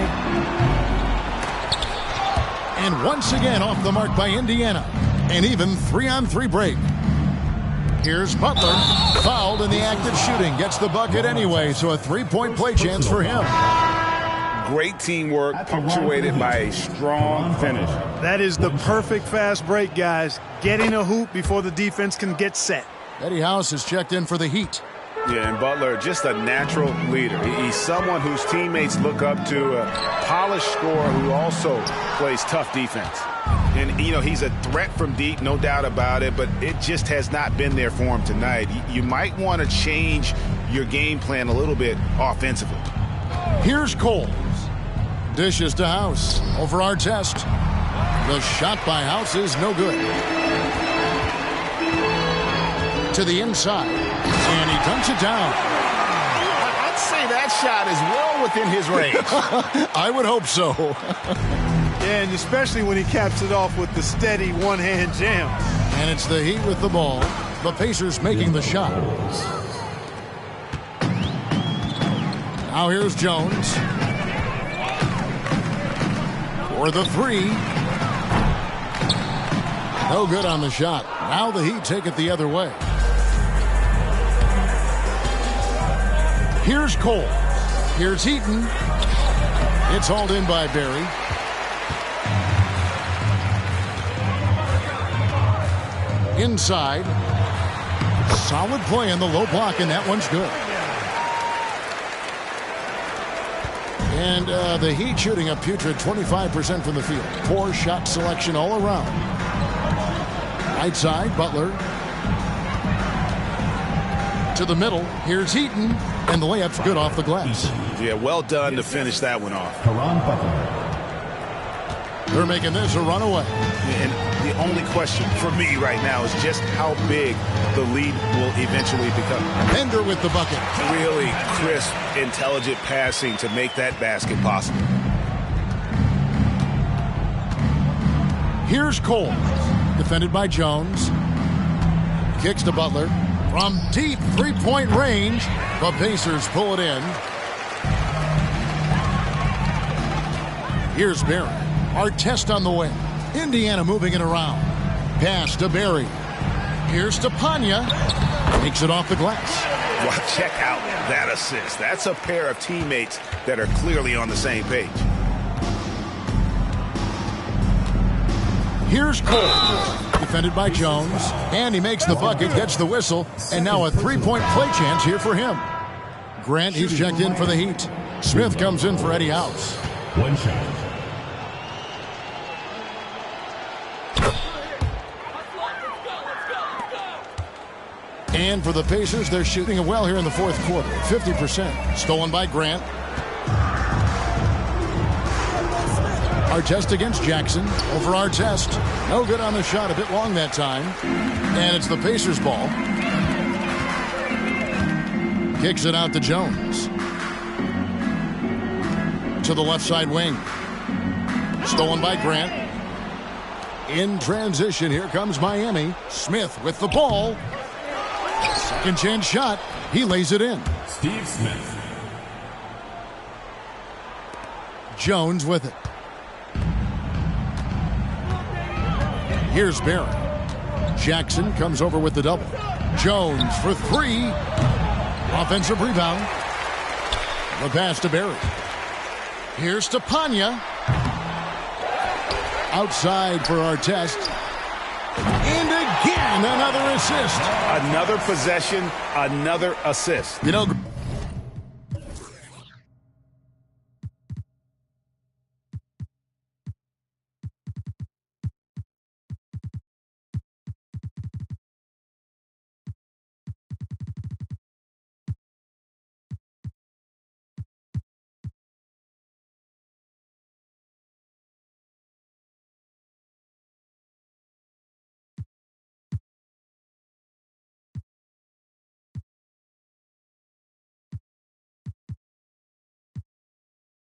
And once again off the mark by Indiana. An even 3-on-3 break. Here's Butler. Fouled in the act of shooting. Gets the bucket anyway, so a 3-point play chance for him. Great teamwork, punctuated by a strong finish. That is the perfect fast break, guys. Getting a hoop before the defense can get set. Eddie House is checked in for the Heat. Yeah, and Butler, just a natural leader. He's someone whose teammates look up to, a polished scorer who also plays tough defense. And, you know, he's a threat from deep, no doubt about it, but it just has not been there for him tonight. You might want to change your game plan a little bit offensively. Here's Coles. Dishes to House. Over Artest. The shot by House is no good. To the inside. And he dunks it down. I'd say that shot is well within his range. I would hope so. Yeah, and especially when he caps it off with the steady one-hand jam. And it's the Heat with the ball. The Pacers making the shot. Now here's Jones. For the 3. No good on the shot. Now the Heat take it the other way. Here's Cole. Here's Eaton. It's hauled in by Barry. Inside. Solid play in the low block, and that one's good. And the Heat shooting a putrid 25% from the field. Poor shot selection all around. Right side, Butler. To the middle. Here's Eaton. And the layup's good off the glass. Yeah, well done to finish that one off. They're making this a runaway. And the only question for me right now is just how big the lead will eventually become. Bender with the bucket. Really crisp, intelligent passing to make that basket possible. Here's Cole. Defended by Jones. Kicks to Butler. From deep three-point range, the Pacers pull it in. Here's Barry. Artest on the wing. Indiana moving it around. Pass to Barry. Here's to Panya. Takes it off the glass. Well, check out that assist. That's a pair of teammates that are clearly on the same page. Here's Cole. Defended by Jones. And he makes the bucket, gets the whistle, and now a three-point play chance here for him. Grant, he's checked in for the Heat. Smith comes in for Eddie House. One shot. And for the Pacers, they're shooting it well here in the fourth quarter, 50%. Stolen by Grant. Artest against Jackson. Over Artest. No good on the shot. A bit long that time. And it's the Pacers' ball. Kicks it out to Jones. To the left side wing. Stolen by Grant. In transition, here comes Miami. Smith with the ball. Second chance shot. He lays it in. Steve Smith. Jones with it. Here's Barry. Jackson comes over with the double. Jones for three. Offensive rebound. The pass to Barry. Here's to Panya. Outside for Artest. And again, another assist. Another possession, another assist. You know,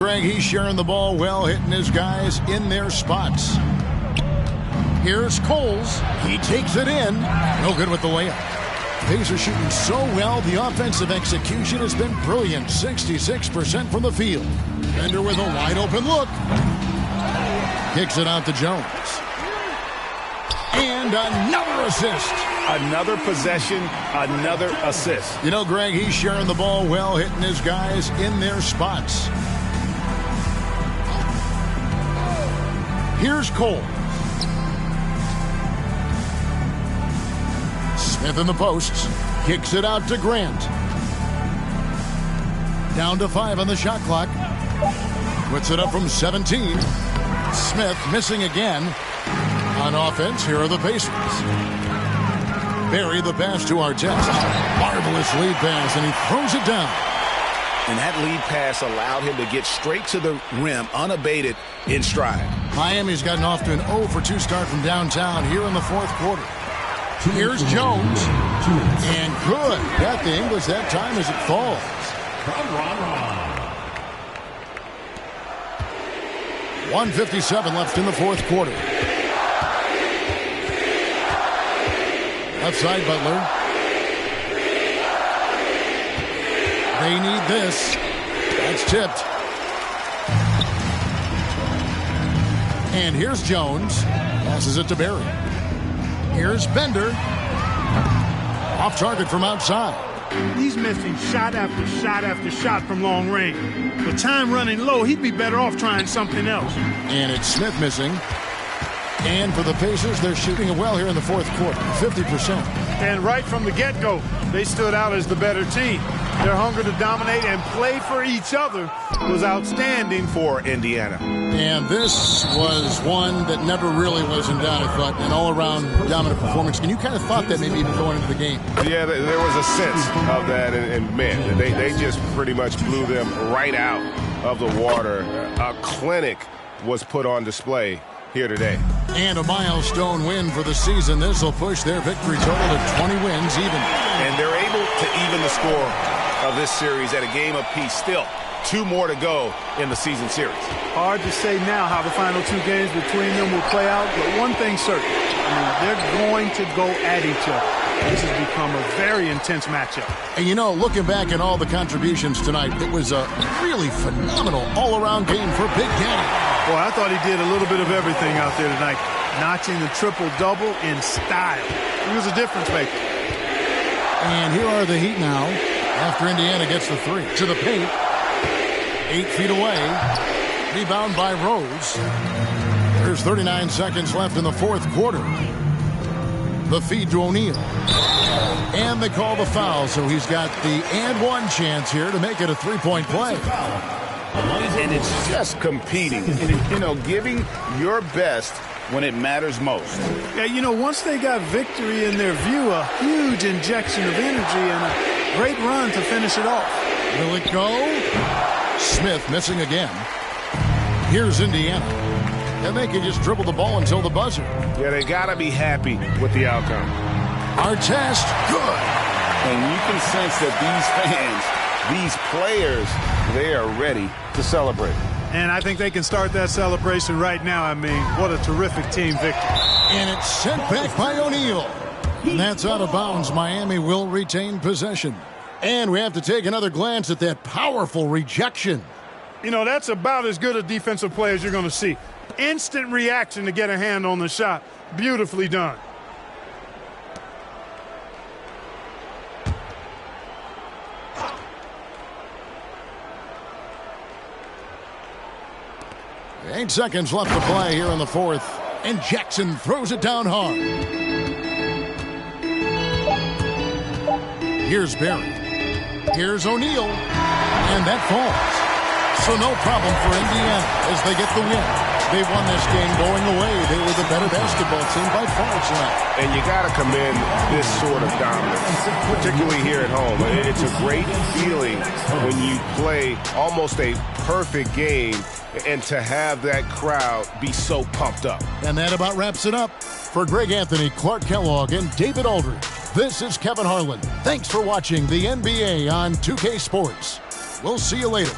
Greg, he's sharing the ball well, hitting his guys in their spots. Here's Coles. He takes it in. No good with the layup. Pacers shooting so well. The offensive execution has been brilliant. 66% from the field. Bender with a wide open look. Kicks it out to Jones. And another assist. Another possession, another assist. You know, Greg, he's sharing the ball well, hitting his guys in their spots. Here's Cole. Smith in the posts. Kicks it out to Grant. Down to 5 on the shot clock. Puts it up from 17. Smith missing again. On offense, here are the Pacers. Barry the pass to Artest. Marvelous lead pass, and he throws it down. And that lead pass allowed him to get straight to the rim, unabated, in stride. Miami's gotten off to an 0-for-2 start from downtown here in the fourth quarter. Here's Jones. And good. Got the English that time as it falls. 1:57 left in the fourth quarter. Left side, Butler. They need this. That's tipped. And here's Jones. Passes it to Barry. Here's Bender. Off target from outside. He's missing shot after shot after shot from long range. With time running low, he'd be better off trying something else. And it's Smith missing. And for the Pacers, they're shooting it well here in the fourth quarter, 50%. And right from the get-go, they stood out as the better team. Their hunger to dominate and play for each other was outstanding for Indiana. And this was one that never really was in doubt, I thought, an all-around dominant performance. And you kind of thought that maybe even going into the game. Yeah, there was a sense of that, and man, they just pretty much blew them right out of the water. A clinic was put on display here today. And a milestone win for the season. This will push their victory total to 20 wins even. And they're able to even the score of this series at a game apiece. Still, 2 more to go in the season series. Hard to say now how the final 2 games between them will play out, but one thing's certain. I mean, they're going to go at each other. This has become a very intense matchup. And you know, looking back at all the contributions tonight, it was a really phenomenal all-around game for Big Daddy. Boy, I thought he did a little bit of everything out there tonight, notching the triple-double in style. He was a difference maker. And here are the Heat now, after Indiana gets the 3. To the paint, 8 feet away, rebound by Rose. There's 39 seconds left in the fourth quarter. The feed to O'Neal. And they call the foul, so he's got the and one chance here to make it a 3-point play. And it's just competing, you know, giving your best when it matters most. Yeah, you know, once they got victory in their view, a huge injection of energy and a great run to finish it off. Will it go? Smith missing again. Here's Indiana. And they can just dribble the ball until the buzzer. Yeah, they got to be happy with the outcome. Artest, good. And you can sense that these fans, these players, they are ready to celebrate. And I think they can start that celebration right now. I mean, what a terrific team victory. And it's sent back by O'Neal. And that's out of bounds. Miami will retain possession. And we have to take another glance at that powerful rejection. You know, that's about as good a defensive play as you're going to see. Instant reaction to get a hand on the shot. Beautifully done. Eight seconds left to play here in the fourth. And Jackson throws it down hard. Here's Barry. Here's O'Neal. And that falls. So no problem for Indiana as they get the win. They won this game going away. They were the better basketball team by far tonight. And you got to commend this sort of dominance, particularly here at home. It's a great feeling when you play almost a perfect game and to have that crowd be so pumped up. And that about wraps it up. For Greg Anthony, Clark Kellogg, and David Aldridge, this is Kevin Harlan. Thanks for watching the NBA on 2K Sports. We'll see you later.